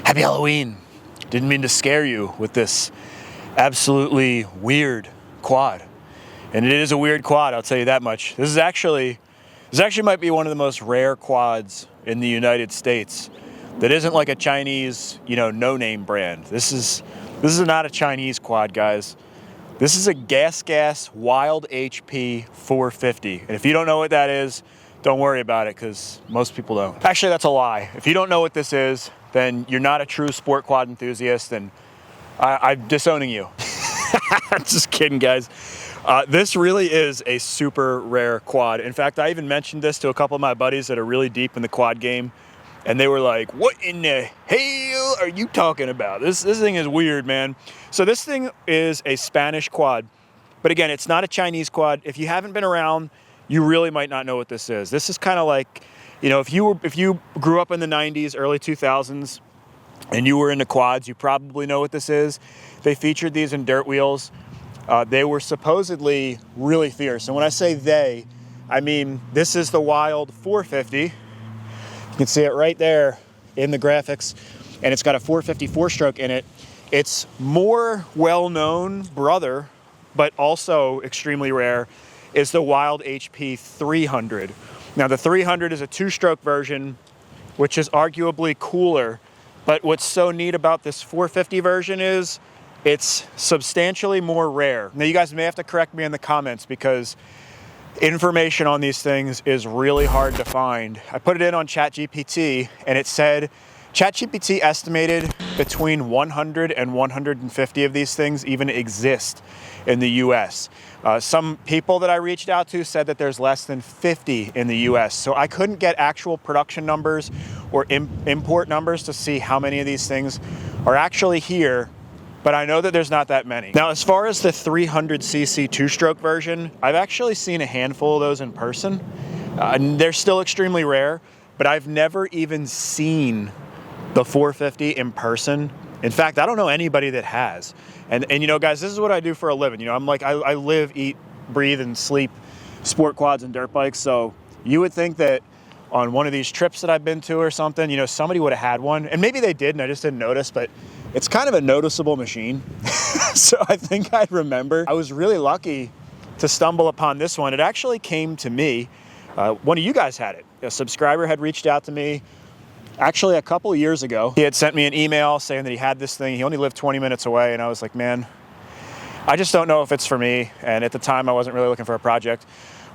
Happy Halloween. Didn't mean to scare you with this absolutely weird quad. And it is a weird quad, I'll tell you that much. This actually might be one of the most rare quads in the United States that isn't like a Chinese, no-name brand. This is not a Chinese quad, guys. This is a gas Wild HP 450. And if you don't know what that is, don't worry about it, because most people don't. Actually, that's a lie. If you don't know what this is, then you're not a true sport quad enthusiast, and I'm disowning you. Just kidding, guys. This really is a super rare quad. In fact, I even mentioned this to a couple of my buddies that are really deep in the quad game, and they were like, what in the hell are you talking about? This thing is weird, man. So this thing is a Spanish quad, but again, it's not a Chinese quad. If you haven't been around, you really might not know what this is. This is kind of like, if you grew up in the 90s, early 2000s, and you were into quads, you probably know what this is. They featured these in dirt wheels. They were supposedly really fierce. And when I say they, I mean this is the Wild 450. You can see it right there in the graphics, and it's got a 450 four-stroke in it. Its more well-known brother, but also extremely rare, is the Wild HP 300. Now the 300 is a two-stroke version, which is arguably cooler, but what's so neat about this 450 version is it's substantially more rare. Now you guys may have to correct me in the comments, because information on these things is really hard to find. I put it in on ChatGPT, and it said ChatGPT estimated between 100 and 150 of these things even exist in the US. Some people that I reached out to said that there's less than 50 in the US. So I couldn't get actual production numbers or import numbers to see how many of these things are actually here, but I know that there's not that many. Now, as far as the 300cc two-stroke version, I've actually seen a handful of those in person. They're still extremely rare, but I've never even seen the 450 in person. In fact, I don't know anybody that has. And guys, this is what I do for a living. I'm like, I live, eat, breathe, and sleep sport quads and dirt bikes. So you would think that on one of these trips that I've been to or something, somebody would have had one. And maybe they did, and I just didn't notice, but it's kind of a noticeable machine. So I think I remember. I was really lucky to stumble upon this one. It actually came to me. One of you guys had it. A subscriber had reached out to me actually a couple of years ago. He had sent me an email saying that he had this thing. He only lived 20 minutes away, and I was like, man, I just don't know if it's for me. And at the time, I wasn't really looking for a project.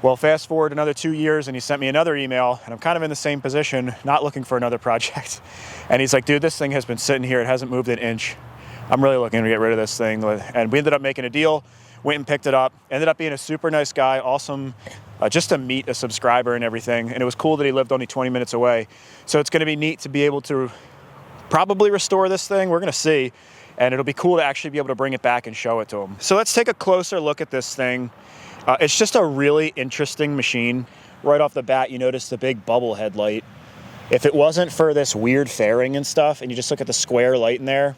Well, fast forward another 2 years, and he sent me another email, and I'm kind of in the same position, not looking for another project. And he's like, dude, this thing has been sitting here. It hasn't moved an inch. I'm really looking to get rid of this thing. And we ended up making a deal, went and picked it up, ended up being a super nice guy, awesome, just to meet a subscriber and everything. And it was cool that he lived only 20 minutes away. So it's going to be neat to be able to probably restore this thing. We're going to see. And it'll be cool to actually be able to bring it back and show it to him. So let's take a closer look at this thing. It's just a really interesting machine. Right off the bat, you notice the big bubble headlight. If it wasn't for this weird fairing and stuff, and you just look at the square light in there,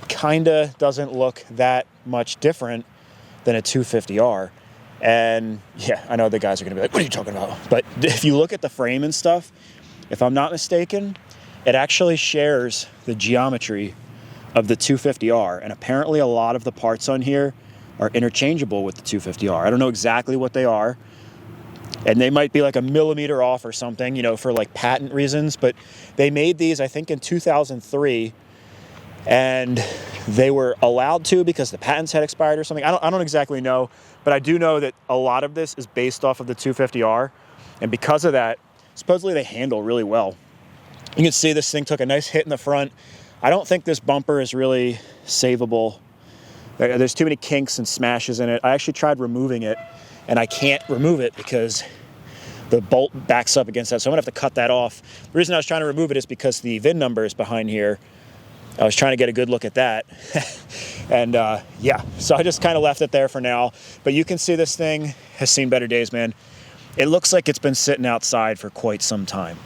kinda doesn't look that much different than a 250R. And yeah, I know the guys are gonna be like, what are you talking about? But if you look at the frame and stuff, if I'm not mistaken, it actually shares the geometry of the 250R. And apparently a lot of the parts on here are interchangeable with the 250R. I don't know exactly what they are. And they might be like a millimeter off or something, for like patent reasons. But they made these, I think, in 2003. And they were allowed to because the patents had expired or something. I don't exactly know. But I do know that a lot of this is based off of the 250R. And because of that, supposedly they handle really well. You can see this thing took a nice hit in the front. I don't think this bumper is really savable. There's too many kinks and smashes in it. I actually tried removing it, and I can't remove it because the bolt backs up against that. So I'm gonna have to cut that off. The reason I was trying to remove it is because the VIN number is behind here. I was trying to get a good look at that. And yeah, so I just kind of left it there for now. But you can see this thing has seen better days, man. It looks like it's been sitting outside for quite some time.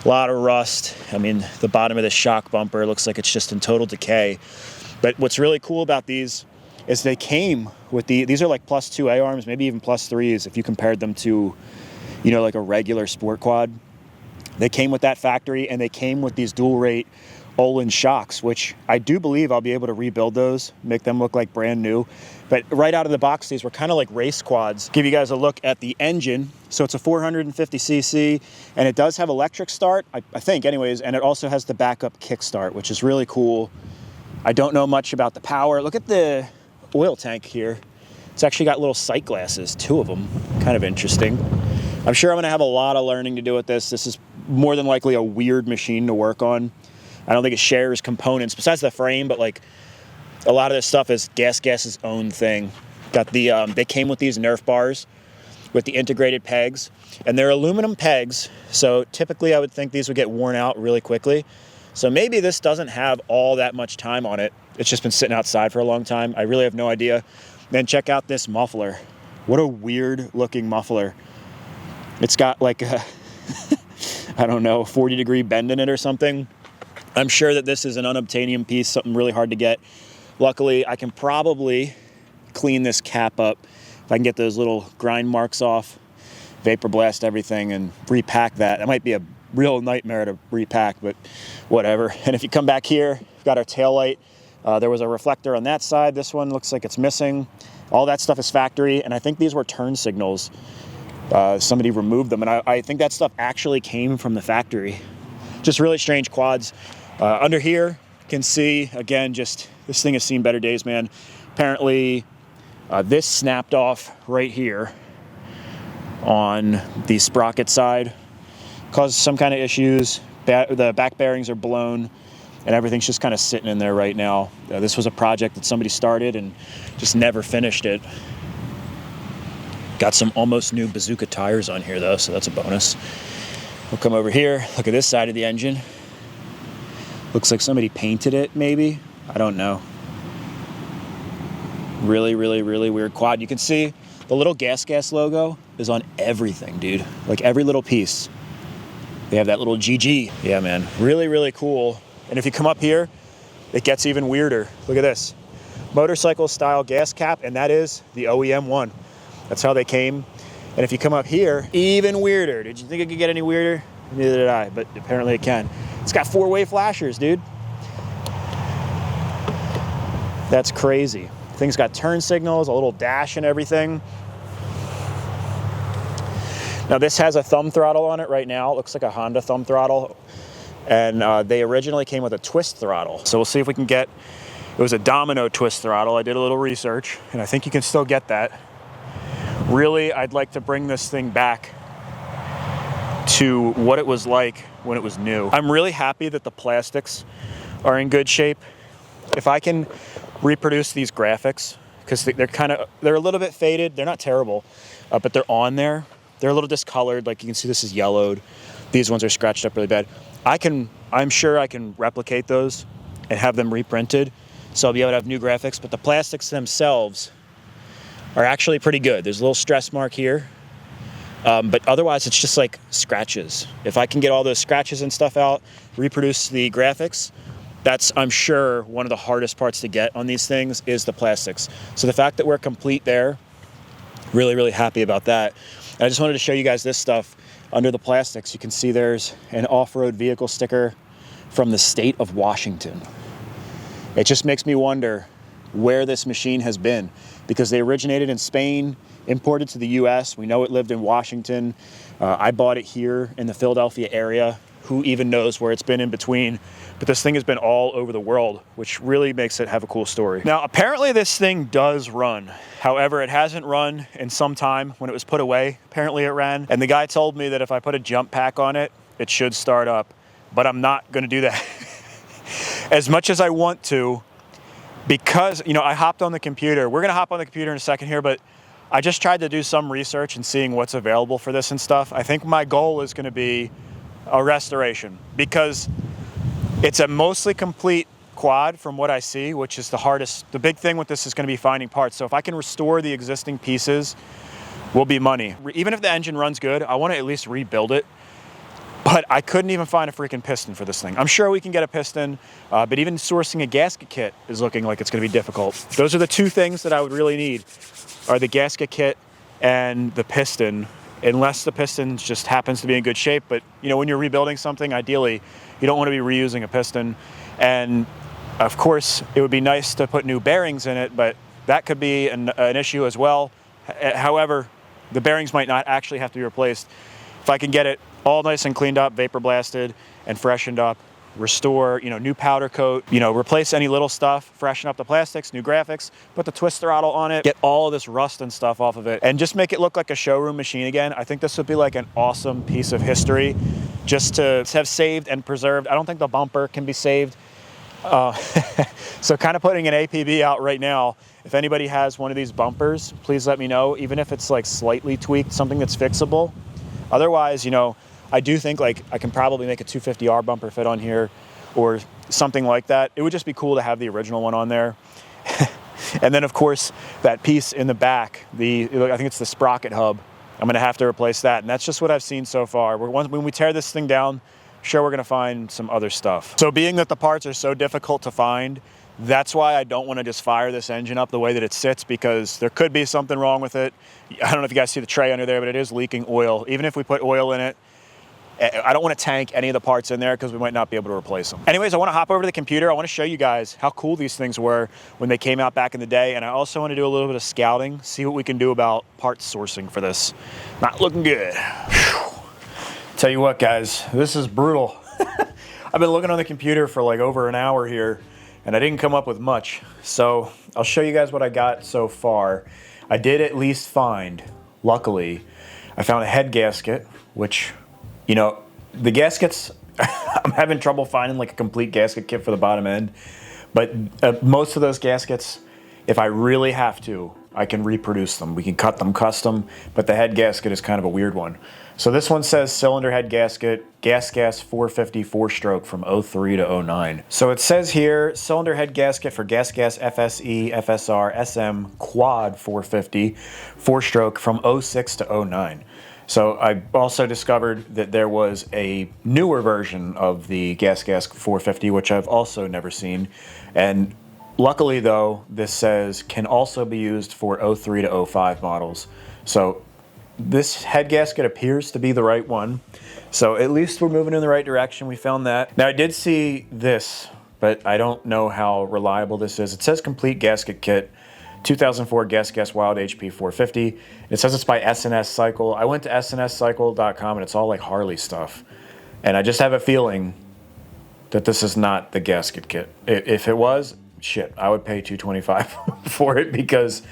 A lot of rust. I mean, the bottom of the shock bumper looks like it's just in total decay. But what's really cool about these is they came with these are like +2 A-arms, maybe even +3s if you compared them to, like a regular sport quad. They came with that factory, and they came with these dual rate Olin shocks, which I do believe I'll be able to rebuild those, make them look like brand new. But right out of the box, these were kind of like race quads. Give you guys a look at the engine. So it's a 450cc, and it does have electric start, I think anyways, and it also has the backup kickstart, which is really cool. I don't know much about the power. Look at the oil tank here. It's actually got little sight glasses, 2 of them. Kind of interesting. I'm sure I'm gonna have a lot of learning to do with this. This is more than likely a weird machine to work on. I don't think it shares components besides the frame, but like a lot of this stuff is Gas's own thing. Got the, they came with these Nerf bars with the integrated pegs, and they're aluminum pegs. So typically I would think these would get worn out really quickly. So maybe this doesn't have all that much time on it. It's just been sitting outside for a long time. I really have no idea. Then check out this muffler. What a weird looking muffler. It's got like a, I don't know, 40-degree bend in it or something. I'm sure that this is an unobtainium piece, something really hard to get. Luckily, I can probably clean this cap up if I can get those little grind marks off, vapor blast everything, and repack that. That might be a real nightmare to repack, but whatever. And if you come back here, we've got our tail light. There was a reflector on that side. This one looks like it's missing. All that stuff is factory, and I think these were turn signals. Somebody removed them, and I think that stuff actually came from the factory. Just really strange quads. Under here, you can see, again, just this thing has seen better days, man. Apparently, this snapped off right here on the sprocket side. Caused some kind of issues. The back bearings are blown, and everything's just kind of sitting in there right now. This was a project that somebody started and just never finished it. Got some almost new Bazooka tires on here, though, so that's a bonus. We'll come over here, look at this side of the engine. Looks like somebody painted it, maybe. I don't know. Really, really, really weird quad. You can see the little Gas logo is on everything, dude. Like every little piece. They have that little GG. Yeah, man, really, really cool. And if you come up here, it gets even weirder. Look at this. Motorcycle style gas cap, and that is the OEM one. That's how they came. And if you come up here, even weirder. Did you think it could get any weirder? Neither did I, but apparently it can. It's got 4-way flashers, dude. That's crazy. Thing's got turn signals, a little dash and everything. Now this has a thumb throttle on it right now. It looks like a Honda thumb throttle. And they originally came with a twist throttle. So we'll see if we can get, it was a Domino twist throttle. I did a little research, and I think you can still get that. Really, I'd like to bring this thing back to what it was like when it was new. I'm really happy that the plastics are in good shape. If I can reproduce these graphics, because they're a little bit faded. They're not terrible, but they're on there. They're a little discolored. Like you can see, this is yellowed. These ones are scratched up really bad. I'm sure I can replicate those and have them reprinted, so I'll be able to have new graphics. But the plastics themselves are actually pretty good. There's a little stress mark here, but otherwise it's just like scratches. If I can get all those scratches and stuff out, reproduce the graphics, that's, I'm sure, one of the hardest parts to get on these things is the plastics. So the fact that we're complete there, really, really happy about that. And I just wanted to show you guys this stuff. Under the plastics, you can see there's an off-road vehicle sticker from the state of Washington. It just makes me wonder where this machine has been, because they originated in Spain, imported to the US. We know it lived in Washington. I bought it here in the Philadelphia area. Who even knows where it's been in between? But this thing has been all over the world, which really makes it have a cool story. Now, apparently this thing does run. However, it hasn't run in some time. When it was put away, apparently it ran. And the guy told me that if I put a jump pack on it, it should start up. But I'm not gonna do that. As much as I want to, because, you know, I hopped on the computer. We're gonna hop on the computer in a second here, but I just tried to do some research and seeing what's available for this and stuff. I think my goal is gonna be a restoration, because it's a mostly complete quad from what I see, which is the hardest. The big thing with this is gonna be finding parts. So if I can restore the existing pieces, will be money. Even if the engine runs good, I wanna at least rebuild it. But I couldn't even find a freaking piston for this thing. I'm sure we can get a piston, but even sourcing a gasket kit is looking like it's gonna be difficult. Those are the two things that I would really need, are the gasket kit and the piston, unless the piston just happens to be in good shape. But you know, when you're rebuilding something, ideally, you don't wanna be reusing a piston. And of course, it would be nice to put new bearings in it, but that could be an issue as well. However, the bearings might not actually have to be replaced. If I can get it all nice and cleaned up, vapor blasted and freshened up, restore, new powder coat, replace any little stuff, freshen up the plastics, new graphics, put the twist throttle on it, get all of this rust and stuff off of it, and just make it look like a showroom machine again. I think this would be like an awesome piece of history just to have saved and preserved. I don't think the bumper can be saved. So kind of putting an APB out right now. If anybody has one of these bumpers, please let me know, even if it's like slightly tweaked, something that's fixable. Otherwise, I do think like I can probably make a 250R bumper fit on here or something like that. It would just be cool to have the original one on there. And then of course, that piece in the back, I think it's the sprocket hub. I'm gonna have to replace that. And that's just what I've seen so far. When we tear this thing down, sure, we're gonna find some other stuff. So being that the parts are so difficult to find, that's why I don't wanna just fire this engine up the way that it sits, because there could be something wrong with it. I don't know if you guys see the tray under there, but it is leaking oil. Even if we put oil in it, I don't want to tank any of the parts in there because we might not be able to replace them. Anyways, I want to hop over to the computer. I want to show you guys how cool these things were when they came out back in the day. And I also want to do a little bit of scouting, see what we can do about parts sourcing for this. Not looking good. Whew. Tell you what, guys, this is brutal. I've been looking on the computer for like over an hour here and I didn't come up with much. So I'll show you guys what I got so far. I did at least find, luckily, I found a head gasket, which, the gaskets, I'm having trouble finding like a complete gasket kit for the bottom end, but most of those gaskets, if I really have to, I can reproduce them. We can cut them custom, but the head gasket is kind of a weird one. So this one says cylinder head gasket, gas 450 4-stroke from 03 to 09. So it says here, cylinder head gasket for gas FSE, FSR, SM quad 450 4-stroke from 06 to 09. So I also discovered that there was a newer version of the gas 450, which I've also never seen. And luckily though, this says can also be used for 03 to 05 models. So this head gasket appears to be the right one. So at least we're moving in the right direction. We found that. Now I did see this, but I don't know how reliable this is. It says complete gasket kit. 2004 Gas Wild HP 450. It says it's by S&S Cycle. I went to snscycle.com and it's all like Harley stuff. And I just have a feeling that this is not the gasket kit. If it was, shit, I would pay $225 for it because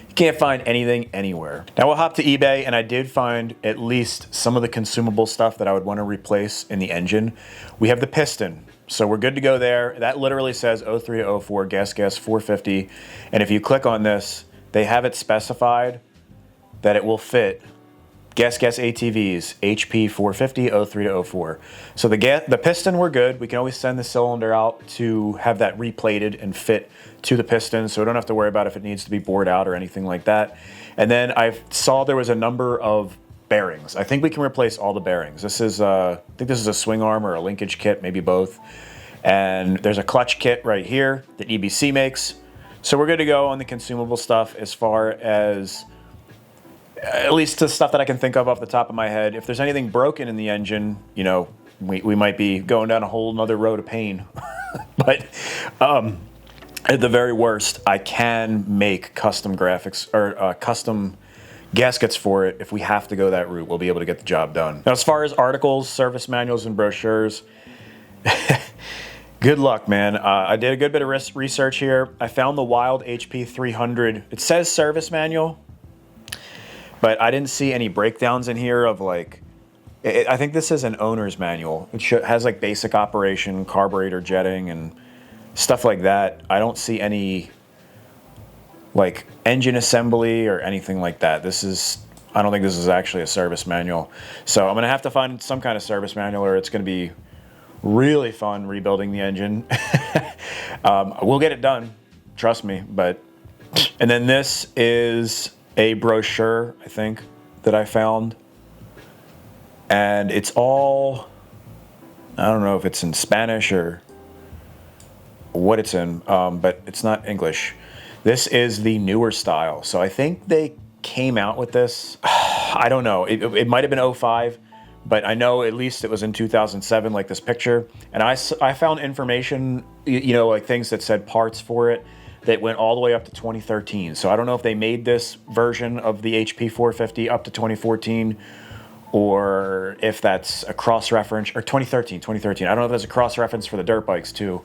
you can't find anything anywhere. Now we'll hop to eBay and I did find at least some of the consumable stuff that I would want to replace in the engine. We have the piston. So we're good to go there. That literally says 03 to 04 gas 450. And if you click on this, they have it specified that it will fit gas ATVs, HP 450, 03 to 04. So the piston, we're good. We can always send the cylinder out to have that replated and fit to the piston, so we don't have to worry about if it needs to be bored out or anything like that. And then I saw there was a number of bearings. I think we can replace all the bearings. This is, I think this is a swing arm or a linkage kit, maybe both. And there's a clutch kit right here that EBC makes. So we're good to go on the consumable stuff as far as, at least the stuff that I can think of off the top of my head. If there's anything broken in the engine, we might be going down a whole nother road of pain. But at the very worst, I can make custom graphics or custom gaskets for it. If we have to go that route, we'll be able to get the job done. Now, as far as articles, service manuals, and brochures, good luck, man. I did a good bit of research here. I found the Wild HP 300. It says service manual, but I didn't see any breakdowns in here of like, I think this is an owner's manual. It has like basic operation, carburetor jetting, and stuff like that. I don't see any like engine assembly or anything like that. I don't think this is actually a service manual. So I'm gonna have to find some kind of service manual or it's gonna be really fun rebuilding the engine. We'll get it done, trust me. And then this is a brochure, I think, that I found. And it's all, I don't know if it's in Spanish or what it's in, but it's not English. This is the newer style. So I think they came out with this, I don't know, it might have been 05, but I know at least it was in 2007, like this picture. And I found information, you know, like things that said parts for it that went all the way up to 2013. So I don't know if they made this version of the HP 450 up to 2014, or if that's a cross-reference, or 2013. I don't know if that's a cross-reference for the dirt bikes too.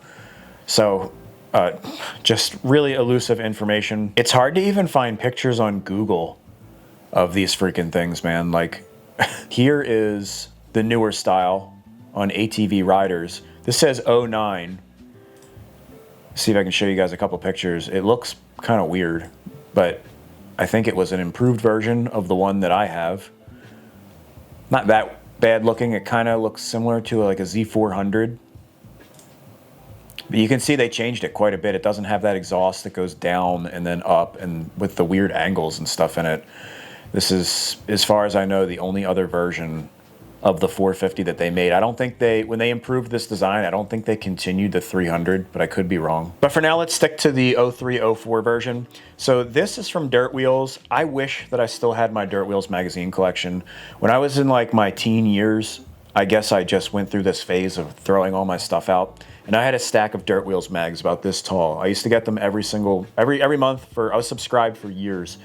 So just really elusive information. It's hard to even find pictures on Google of these freaking things, man. Like, here is the newer style on ATV Riders. This says 09. See if I can show you guys a couple pictures. It looks kind of weird, but I think it was an improved version of the one that I have. Not that bad looking. It kind of looks similar to like a Z400. But you can see they changed it quite a bit. It doesn't have that exhaust that goes down and then up, and with the weird angles and stuff in it. This is, as far as I know, the only other version of the 450 that they made. I don't think when they improved this design, I don't think they continued the 300, but I could be wrong. But for now, let's stick to the 03-04 version. So this is from Dirt Wheels. I wish that I still had my Dirt Wheels magazine collection. When I was in like my teen years, I guess I just went through this phase of throwing all my stuff out. And I had a stack of Dirt Wheels mags about this tall. I used to get them every month. I was subscribed for years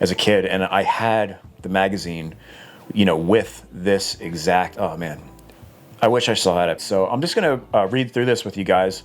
as a kid, and I had the magazine, you know, with this exact, oh man, I wish I still had it. So I'm just gonna read through this with you guys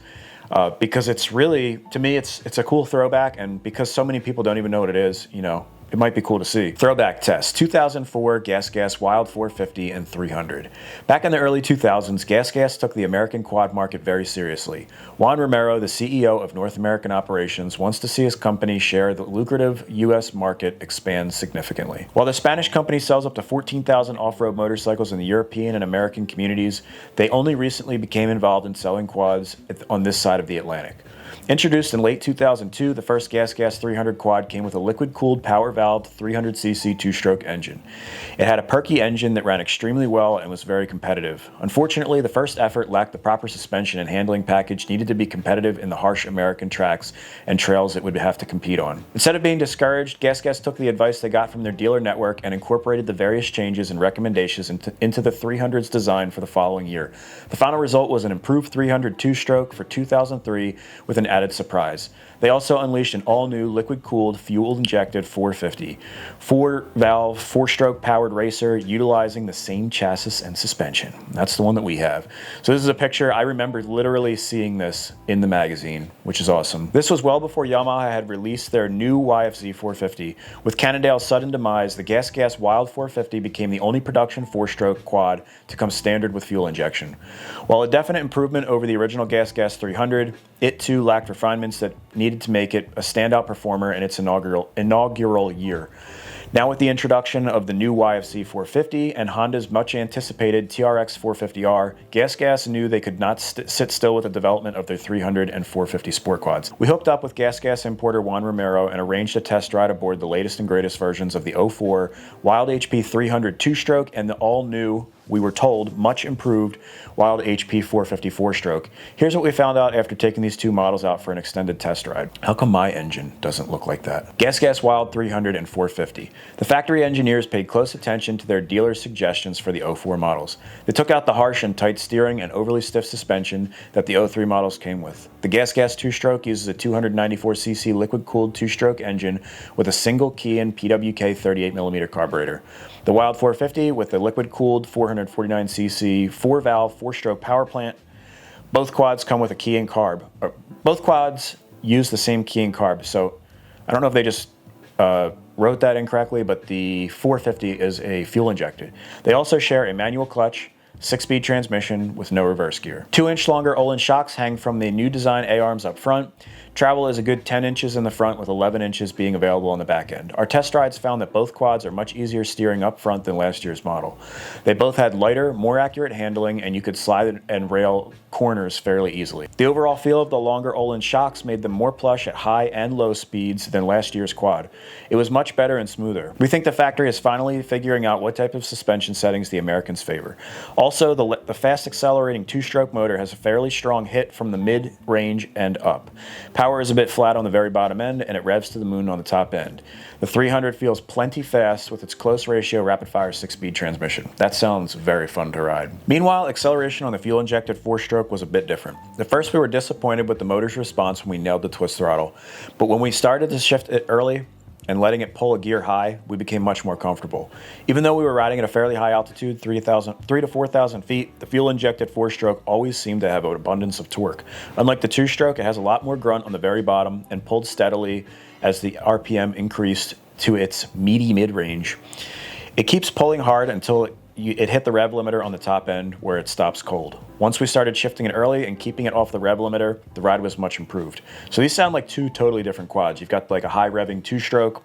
because it's really, to me, it's a cool throwback, and because so many people don't even know what it is, you know, it might be cool to see. Throwback test, 2004 Gas Wild 450 and 300. Back in the early 2000s, Gas took the American quad market very seriously. Juan Romero, the CEO of North American operations, wants to see his company share the lucrative U.S. market expand significantly. While the Spanish company sells up to 14,000 off-road motorcycles in the European and American communities, they only recently became involved in selling quads on this side of the Atlantic. Introduced in late 2002, the first Gas 300 quad came with a liquid-cooled power-valved 300cc two-stroke engine. It had a perky engine that ran extremely well and was very competitive. Unfortunately, the first effort lacked the proper suspension and handling package needed to be competitive in the harsh American tracks and trails it would have to compete on. Instead of being discouraged, Gas took the advice they got from their dealer network and incorporated the various changes and recommendations into the 300's design for the following year. The final result was an improved 300 two-stroke for 2003 with an added surprise. They also unleashed an all-new liquid-cooled, fuel-injected 450, four-valve, four-stroke powered racer utilizing the same chassis and suspension. That's the one that we have. So this is a picture. I remember literally seeing this in the magazine, which is awesome. This was well before Yamaha had released their new YFZ 450. With Cannondale's sudden demise, the Gas Wild 450 became the only production four-stroke quad to come standard with fuel injection. While a definite improvement over the original Gas 300, it too lacked refinements that needed to make it a standout performer in its inaugural year. Now with the introduction of the new YFC 450 and Honda's much anticipated TRX 450R, Gas knew they could not sit still with the development of their 300 and 450 sport quads. We hooked up with Gas importer Juan Romero and arranged a test ride aboard the latest and greatest versions of the 04 Wild HP 300 two-stroke and the all-new, we were told, much improved Wild HP 450 four-stroke. Here's what we found out after taking these two models out for an extended test ride. How come my engine doesn't look like that? Gas Wild 300 and 450. The factory engineers paid close attention to their dealers' suggestions for the 04 models. They took out the harsh and tight steering and overly stiff suspension that the 03 models came with. The Gas two-stroke uses a 294cc liquid-cooled two-stroke engine with a single Keihin PWK 38mm carburetor. The Wild 450 with the liquid-cooled 449cc four-valve, four-stroke power plant. Both quads come with a Keihin carb. Both quads use the same Keihin carb, so I don't know if they just wrote that incorrectly, but the 450 is a fuel-injected. They also share a manual clutch, 6-speed transmission with no reverse gear. 2-inch longer Olin shocks hang from the new design A-arms up front. Travel is a good 10 inches in the front with 11 inches being available on the back end. Our test rides found that both quads are much easier steering up front than last year's model. They both had lighter, more accurate handling, and you could slide and rail corners fairly easily. The overall feel of the longer Olin shocks made them more plush at high and low speeds than last year's quad. It was much better and smoother. We think the factory is finally figuring out what type of suspension settings the Americans favor. Also, Also, the fast accelerating two-stroke motor has a fairly strong hit from the mid-range and up. Power is a bit flat on the very bottom end, and it revs to the moon on the top end. The 300 feels plenty fast with its close ratio rapid-fire 6-speed transmission. That sounds very fun to ride. Meanwhile, acceleration on the fuel-injected 4-stroke was a bit different. At first, we were disappointed with the motor's response when we nailed the twist throttle, but when we started to shift it early and letting it pull a gear high, we became much more comfortable. Even though we were riding at a fairly high altitude, 3 to 4,000 feet, the fuel-injected 4-stroke always seemed to have an abundance of torque. Unlike the 2-stroke, it has a lot more grunt on the very bottom and pulled steadily as the RPM increased to its meaty mid-range. It keeps pulling hard until it hit the rev limiter on the top end where it stops cold. Once we started shifting it early and keeping it off the rev limiter, the ride was much improved. So these sound like two totally different quads. You've got like a high revving 2-stroke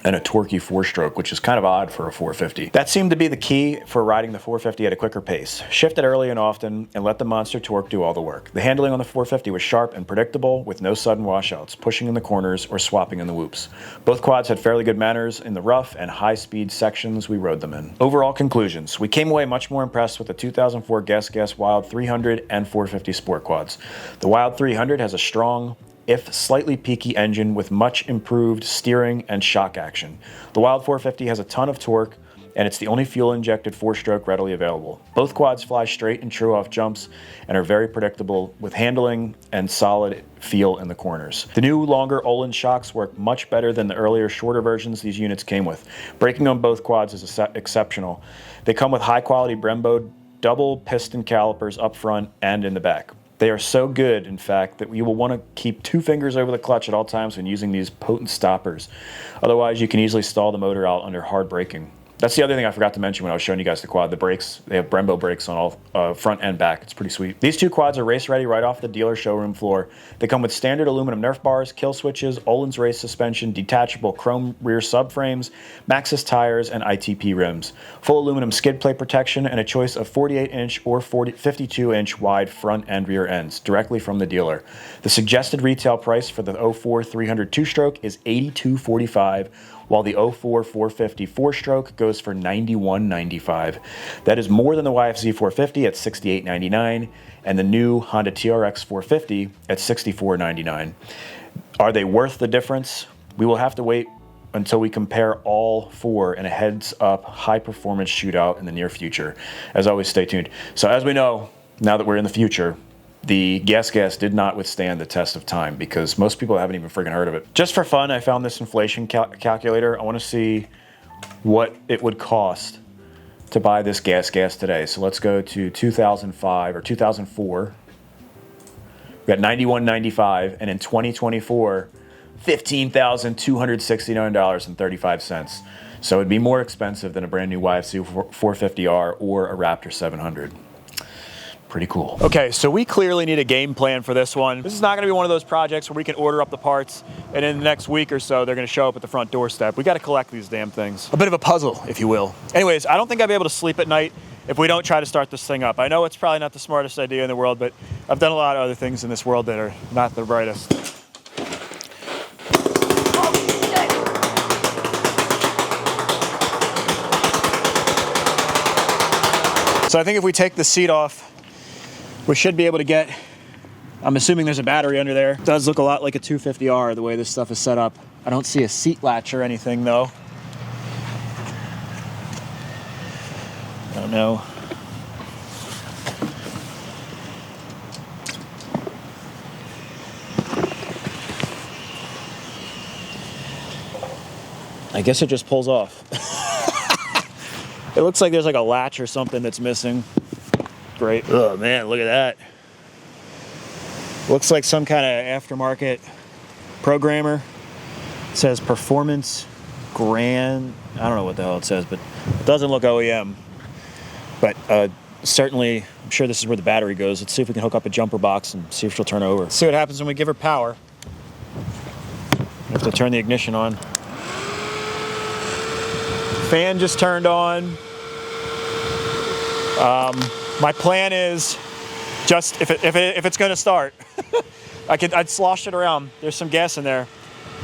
and a torquey 4-stroke, which is kind of odd for a 450. That seemed to be the key for riding the 450 at a quicker pace. Shift it early and often, and let the monster torque do all the work. The handling on the 450 was sharp and predictable, with no sudden washouts, pushing in the corners, or swapping in the whoops. Both quads had fairly good manners in the rough and high-speed sections we rode them in. Overall conclusions. We came away much more impressed with the 2004 Gas Wild 300 and 450 Sport quads. The Wild 300 has a strong, if slightly peaky engine with much improved steering and shock action. The Wild 450 has a ton of torque, and it's the only fuel-injected 4-stroke readily available. Both quads fly straight and true off jumps and are very predictable with handling and solid feel in the corners. The new longer Olin shocks work much better than the earlier shorter versions these units came with. Braking on both quads is exceptional. They come with high-quality Brembo double piston calipers up front and in the back. They are so good, in fact, that you will want to keep 2 fingers over the clutch at all times when using these potent stoppers. Otherwise, you can easily stall the motor out under hard braking. That's the other thing I forgot to mention when I was showing you guys the quad. The brakes, they have Brembo brakes on all front and back. It's pretty sweet. These 2 quads are race ready right off the dealer showroom floor. They come with standard aluminum Nerf bars, kill switches, Olin's race suspension, detachable chrome rear subframes, Maxxis tires, and ITP rims. Full aluminum skid plate protection and a choice of 48-inch or 52-inch wide front and rear ends directly from the dealer. The suggested retail price for the 04 300 2-stroke is $82.45. While the 04 450 4-stroke goes for $91.95. That is more than the YFZ 450 at $68.99 and the new Honda TRX 450 at $64.99. Are they worth the difference? We will have to wait until we compare all 4 in a heads-up high-performance shootout in the near future. As always, stay tuned. So as we know, now that we're in the future, the Gas did not withstand the test of time because most people haven't even freaking heard of it. Just for fun, I found this inflation calculator. I want to see what it would cost to buy this Gas today. So let's go to 2005 or 2004. We got $91.95, and in 2024, $15,269.35. So it'd be more expensive than a brand new YFC 450R or a Raptor 700. Pretty cool. Okay, so we clearly need a game plan for this one. This is not gonna be one of those projects where we can order up the parts and in the next week or so, they're gonna show up at the front doorstep. We gotta collect these damn things. A bit of a puzzle, if you will. Anyways, I don't think I'll be able to sleep at night if we don't try to start this thing up. I know it's probably not the smartest idea in the world, but I've done a lot of other things in this world that are not the brightest. So I think if we take the seat off, we should be able to get, I'm assuming there's a battery under there. It does look a lot like a 250R the way this stuff is set up. I don't see a seat latch or anything though. I don't know. I guess it just pulls off. It looks like there's like a latch or something that's missing. Great. Oh man, look at that. Looks like some kind of aftermarket programmer. It says Performance Grand. I don't know what the hell it says, but it doesn't look OEM. But certainly, I'm sure this is where the battery goes. Let's see if we can hook up a jumper box and see if she'll turn over. Let's see what happens when we give her power. We have to turn the ignition on. Fan just turned on. My plan is just if it's going to start, I'd slosh it around. There's some gas in there.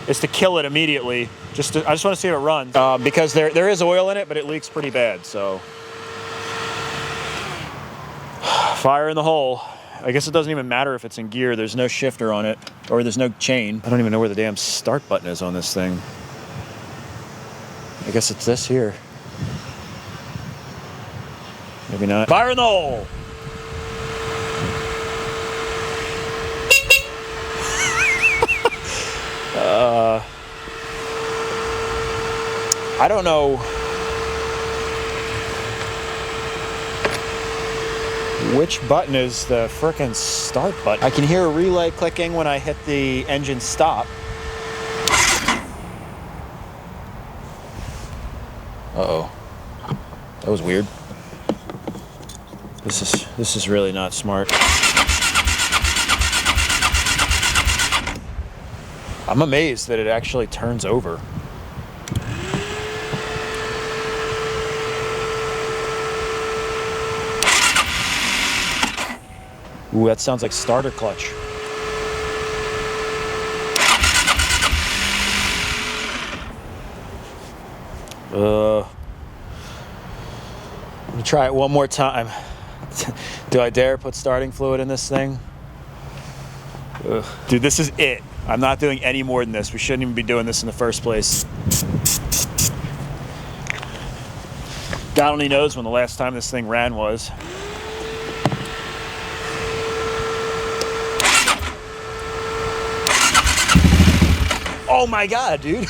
Is to kill it immediately. I just want to see if it runs because there is oil in it, but it leaks pretty bad. So Fire in the hole. I guess it doesn't even matter if it's in gear. There's no shifter on it, or there's no chain. I don't even know where the damn start button is on this thing. I guess it's this here. Maybe not. Fire in the hole! I don't know which button is the frickin' start button. I can hear a relay clicking when I hit the engine stop. Uh-oh. That was weird. This is really not smart. I'm amazed that it actually turns over. Ooh, that sounds like starter clutch. Let me try it one more time. Do I dare put starting fluid in this thing? Ugh. Dude, this is it. I'm not doing any more than this. We shouldn't even be doing this in the first place. God only knows when the last time this thing ran was. Oh my God, dude.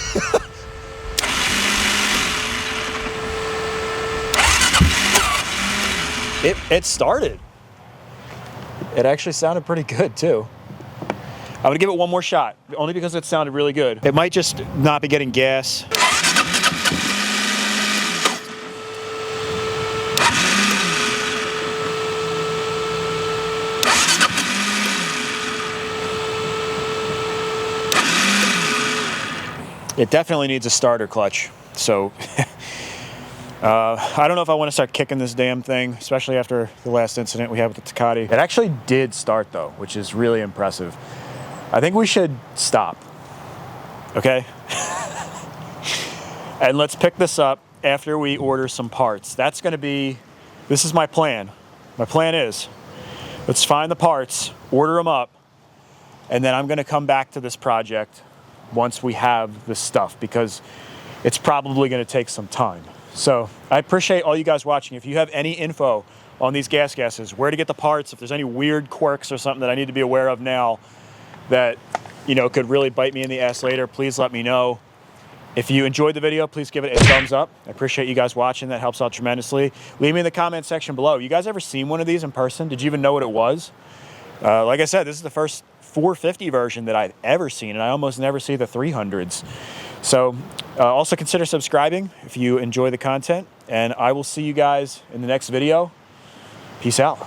It started. It actually sounded pretty good too. I'm gonna give it one more shot, only because it sounded really good. It might just not be getting gas. It definitely needs a starter clutch. So I don't know if I want to start kicking this damn thing, especially after the last incident we had with the Ducati. It actually did start though, which is really impressive. I think we should stop, okay? And let's pick this up after we order some parts. That's gonna be, this is my plan. My plan is, let's find the parts, order them up, and then I'm gonna come back to this project once we have the stuff, because it's probably gonna take some time. So I appreciate all you guys watching. If you have any info on these gases, where to get the parts, if there's any weird quirks or something that I need to be aware of now that, you know, could really bite me in the ass later, please let me know. If you enjoyed the video, please give it a thumbs up. I appreciate you guys watching. That helps out tremendously. Leave me in the comment section below. You guys ever seen one of these in person? Did you even know what it was? Like I said, this is the first 450 version that I've ever seen, and I almost never see the 300s. So also consider subscribing if you enjoy the content, and I will see you guys in the next video. Peace out.